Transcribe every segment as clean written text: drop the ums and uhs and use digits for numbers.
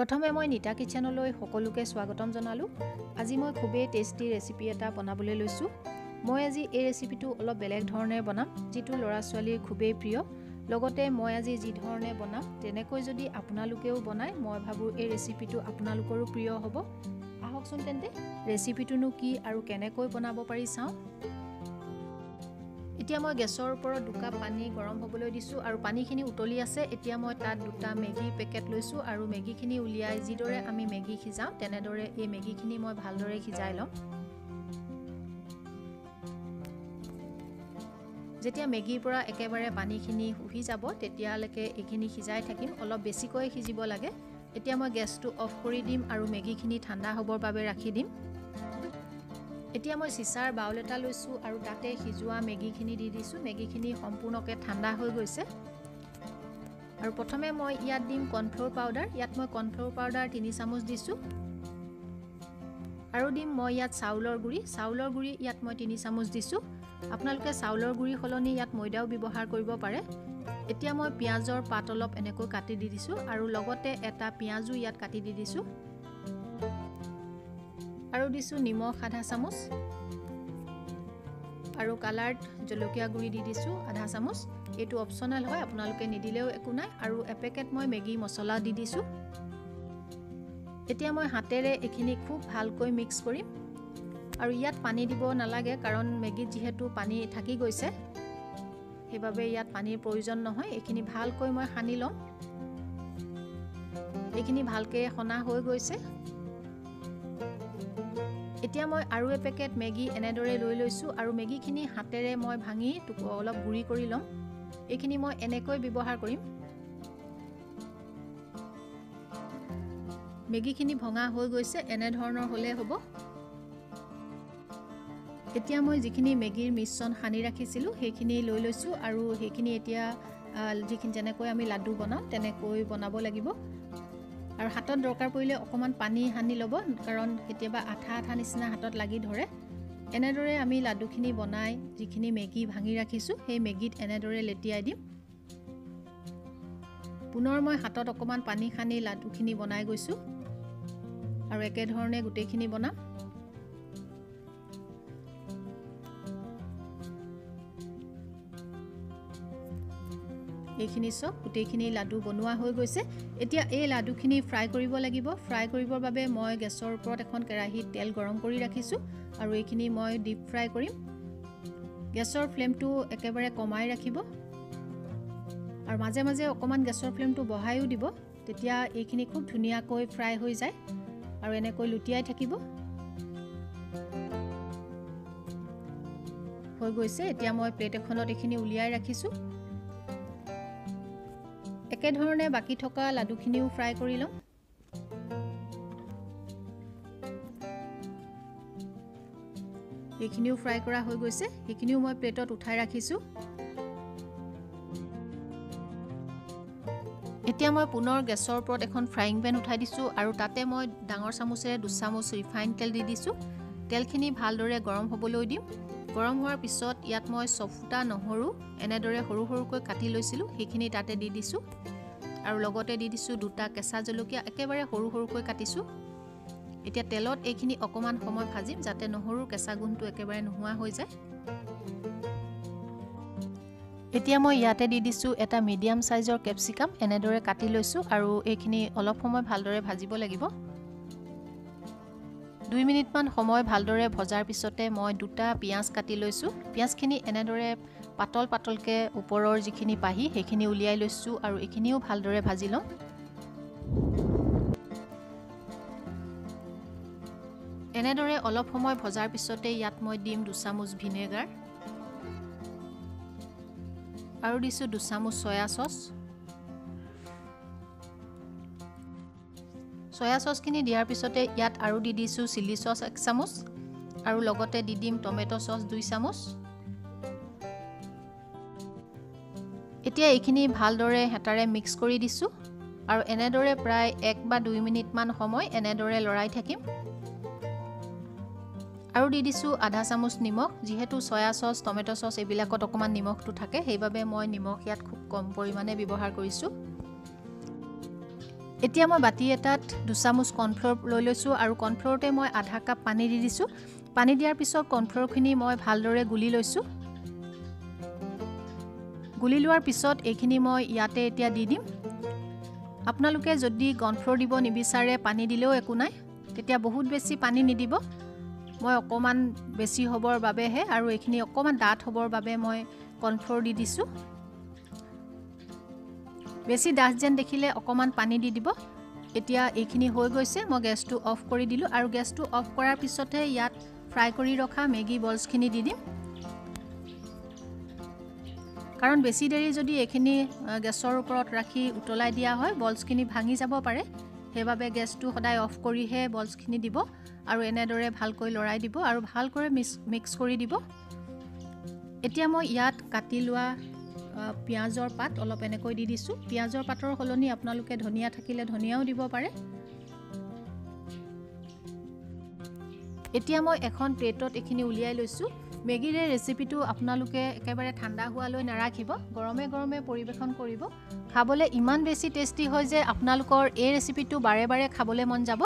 প্ৰথমে মই নিতা কিচেনলৈ সকলোকে স্বাগতম জনালো। আজি মই খুবেই টেষ্টি ৰেচিপি এটা বনাবলৈ লৈছো। মই আজি এই ৰেচিপিটো অলপ বেলেগ ধৰণে বনাম, যেটো ল'ৰা ছোৱালীৰ খুবেই প্ৰিয়। লগতে মই আজি যি ধৰণে বনাম তেনেকৈ যদি আপোনালোকেও বনায়, মই ভাবো এই ৰেচিপিটো আপোনালোকৰো প্ৰিয় হ'ব। আহকচোন তেন্তে ৰেচিপিটোনো কি আৰু কেনেকৈ বনাব পাৰি চাওঁ। এতিয়া মই গেছৰ ওপৰত 2 কাপ পানী গৰম হ'বলৈ দিছো আৰু পানীখিনি উতলি আছে। এতিয়া মই তাত 2টা মেগি পেকেট লৈছো আৰু মেগিখিনি উলিয়াই যিদৰে আমি মেগি সিজাও তেনেদৰে এই মেগিখিনি মই ভালদৰে সিজাই লম। যেতিয়া মেগিৰ পৰা একেবাৰে পানীখিনি শুহি যাব তেতিয়ালৈকে এইখিনি সিজাই থাকিম। অলপ বেছিকৈ সিজিব লাগে। এতিয়া মই গেছটো অফ কৰি দিম আৰু মেগিখিনি ঠাণ্ডা হ'বৰ বাবে ৰাখি দিম। এতিয়া মই চিচাৰ বাউল এটা লৈছো আৰু তাতে সিজোৱা মেগিখিনি দি দিছো। মেগিখিনি সম্পূৰ্ণকৈ ঠাণ্ডা হৈ গৈছে আৰু প্ৰথমে মই ইয়াত দিম কৰ্ণফ্লোৰ পাউডাৰ। ইয়াত মই কৰ্ণফ্লোৰ পাউডাৰ 3 চামুচ দিছো আৰু দিম মই ইয়াত চাউলৰ গুড়ি ইয়াত মই 3 চামুচ দিছো। আপোনালোকে চাউলৰ গুড়ি সলনি ইয়াত ময়দাও ব্যৱহাৰ কৰিব পাৰে। এতিয়া মই পিয়াজৰ পাত অলপ এনেকৈ কাটি দি দিছো আৰু লগতে এটা পিয়াজো ইয়াত কাটি দি দিছো আৰু দিছো নিমখ আধা চামুচ আৰু কালাৰ্ড জলকীয়া গুড়ি দি দিছো আধা চামুচ। এটো অপচনেল হয়, আপোনালোকে নিদিলেও একো নাই। আৰু এপেকেট মই মেগি মছলা দি দিছো। এতিয়া মই হাতেৰে এখিনি খুব ভালকৈ মিক্স কৰিম আৰু ইয়াত পানী দিব নালাগে, কাৰণ মেগিত যেহেতু পানী থাকি গৈছে সেইবাবে ইয়াত পানীৰ প্ৰয়োজন নহয়। এখিনি ভালকৈ মই সানি লম। এখিনি ভালকৈ সনা হৈ গৈছে। এতিয়া মই আৰু এপেকেট মেগি এনেদৰে লৈ লৈছো আৰু মেগিখিনি হাতেৰে মই ভাঙি অলপ গুড়ি কৰি লম। এইখিনি মই এনেকৈ ব্যৱহাৰ কৰিম। মেগিখিনি ভঙা হৈ গৈছে, এনে ধৰণৰ হলে হ'ব। এতিয়া মই যিখিনি মেগিৰ মিশ্ৰণ সানি ৰাখিছিলো সেইখিনি লৈ লৈছো আৰু সেইখিনি এতিয়া যিখিনি যেনেকৈ আমি লাডু বনাও তেনেকৈ বনাব লাগিব। আৰু হাতত দৰকাৰ পৰিলে অকমান পানী সানি ল'ব, কাৰণ কেতিয়াবা আঠা নিচিনা হাতত লাগি ধৰে। এনেদৰে আমি লাডুখিনি বনাই যিখিনি মেগি ভাঙি ৰাখিছো সেই মেগিত এনেদৰে লেটিয়াই দিম। পুনৰ মই হাতত অকমান পানী সানি লাডুখিনি বনাই গৈছো আৰু একে ধৰণে গোটেইখিনি বনাম। এইখিনি সব গোটেইখিনি লাডু বনোৱা হৈ গৈছে। এতিয়া এই লাডুখিনি ফ্ৰাই কৰিব লাগিব। ফ্ৰাই কৰিবৰ বাবে মই গেছৰ ওপৰত এখন কেৰাহীত তেল গৰম কৰি ৰাখিছো আৰু এইখিনি মই ডিপ ফ্ৰাই কৰিম। গেছৰ ফ্লেমটো একেবাৰে কমাই ৰাখিব আৰু মাজে মাজে অকমান গেছৰ ফ্লেমটো বঢ়াইও দিব, তেতিয়া এইখিনি খুব ধুনীয়াকৈ ফ্ৰাই হৈ যায় আৰু এনেকৈ লুটিয়াই থাকিব। হৈ গৈছে। এতিয়া মই প্লেট এখনত এইখিনি উলিয়াই ৰাখিছো। একে ধৰণে বাকি থকা লাডুখিনিও ফ্ৰাই কৰি লম। এইখিনিও ফ্ৰাই কৰা হৈ গৈছে। এইখিনিও মই প্লেটত উঠাই ৰাখিছো। এতিয়া মই পুনৰ গেছৰ ওপৰত এখন ফ্ৰাইং পেন উঠাই দিছো আৰু তাতে মই ডাঙৰ চামুচেৰে 2 চামুচ ৰিফাইন তেল দি দিছো। তেলখিনি ভালদৰে গৰম হ'বলৈ দিম। গৰম হোৱাৰ পিছত ইয়াত মই 6 ফুটা নহৰু এনেদৰে সৰু সৰুকৈ কাটি লৈছিলো সেইখিনি তাতে দি দিছো আৰু লগতে দি দিছো 2টা কেঁচা জলকীয়া একেবাৰে সৰু সৰুকৈ কাটিছো। এতিয়া তেলত এইখিনি অকমান সময় ভাজিম যাতে নহৰুৰ কেঁচা গুণটো একেবাৰে নোহোৱা হৈ যায়। এতিয়া মই ইয়াতে দি দিছো এটা মিডিয়াম সাইজৰ ক্যাপসিকাম এনেদৰে কাটি লৈছো আৰু এইখিনি অলপ সময় ভালদৰে ভাজিব লাগিব। 2 মিনিটমান সময় ভালদৰে ভজাৰ পিছতে মই 2টা পিয়াজ কাটি লৈছো। পিয়াজখিনি এনেদৰে পাতল পাতলকে ওপৰৰ যিখিনি পাহি সেইখিনি উলিয়াই লৈছো আৰু এইখিনিও ভালদৰে ভাজি লম। এনেদৰে অলপ সময় ভজাৰ পিছতে ইয়াত মই দিম 2 চামুচ ভিনেগাৰ আৰু দিছো 2 চামুচ সয়া সস। সয়া সসখিনি দিয়াৰ পিছতে ইয়াত আৰু দি দিছো চিলি সস 1 চামুচ আৰু লগতে দি দিম টমেটো সস 2 চামুচ। এতিয়া এইখিনি ভালদৰে হেতাৰে মিক্স কৰি দিছো আৰু এনেদৰে প্ৰায় 1 বা 2 মিনিটমান সময় এনেদৰে লৰাই থাকিম। আৰু দি দিছো আধা চামুচ নিমখ। যেহেতু সয়া সস টমেটো সস এবিলাকত অকমান নিমখটো থাকে সেইবাবে মই নিমখ ইয়াত খুব কম পৰিমাণে ব্যৱহাৰ কৰিছো। এতিয়া মই বাটি এটাত 2 চামুচ কৰ্ণফ্ল'ৰ লৈ লৈছোঁ আৰু কৰ্ণফ্ল'ৰতে মই আধা কাপ পানী দি দিছোঁ। পানী দিয়াৰ পিছত কৰ্ণফ্ল'ৰখিনি মই ভালদৰে গুলি লৈছোঁ। গুলি লোৱাৰ পিছত এইখিনি মই ইয়াতে এতিয়া দি দিম। আপোনালোকে যদি কৰ্ণফ্ল'ৰ দিব নিবিচাৰে পানী দিলেও একো নাই, তেতিয়া বহুত বেছি পানী নিদিব। মই অকণমান বেছি হ'বৰ বাবেহে আৰু এইখিনি অকণমান ডাঠ হ'বৰ বাবে মই কৰ্ণফ্ল'ৰ দি দিছোঁ। বেছি ডাঠ যেন দেখিলে অকণমান পানী দি দিব। এতিয়া এইখিনি হৈ গৈছে, মই গেছটো অফ কৰি দিলোঁ আৰু গেছটো অফ কৰাৰ পিছতহে ইয়াত ফ্ৰাই কৰি ৰখা মেগী বলছখিনি দি দিম। কাৰণ বেছি দেৰি যদি এইখিনি গেছৰ ওপৰত ৰাখি উতলাই দিয়া হয় বলছখিনি ভাঙি যাব পাৰে। সেইবাবে গেছটো সদায় অফ কৰিহে বলছখিনি দিব আৰু এনেদৰে ভালকৈ লৰাই দিব আৰু ভালকৈ মিক্স কৰি দিব। এতিয়া মই ইয়াত কাটি লোৱা পিঁয়াজৰ পাত অলপ এনেকৈ দি দিছোঁ। পিঁয়াজৰ পাতৰ সলনি আপোনালোকে ধনিয়া থাকিলে ধনিয়াও দিব পাৰে। এতিয়া মই এখন প্লেটত এইখিনি উলিয়াই লৈছোঁ। মেগীৰ এই ৰেচিপিটো আপোনালোকে একেবাৰে ঠাণ্ডা হোৱালৈ নাৰাখিব, গৰমে গৰমে পৰিৱেশন কৰিব। খাবলৈ ইমান বেছি টেষ্টি হয় যে আপোনালোকৰ এই ৰেচিপিটো বাৰে বাৰে খাবলৈ মন যাব।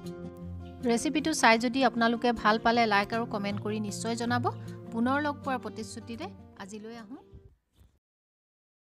ৰেচিপিটো চাই যদি আপোনালোকে ভাল পালে লাইক আৰু কমেণ্ট কৰি নিশ্চয় জনাব। পুনৰ লগ পোৱাৰ প্ৰতিশ্ৰুতিৰে আজিলৈ আহোঁ।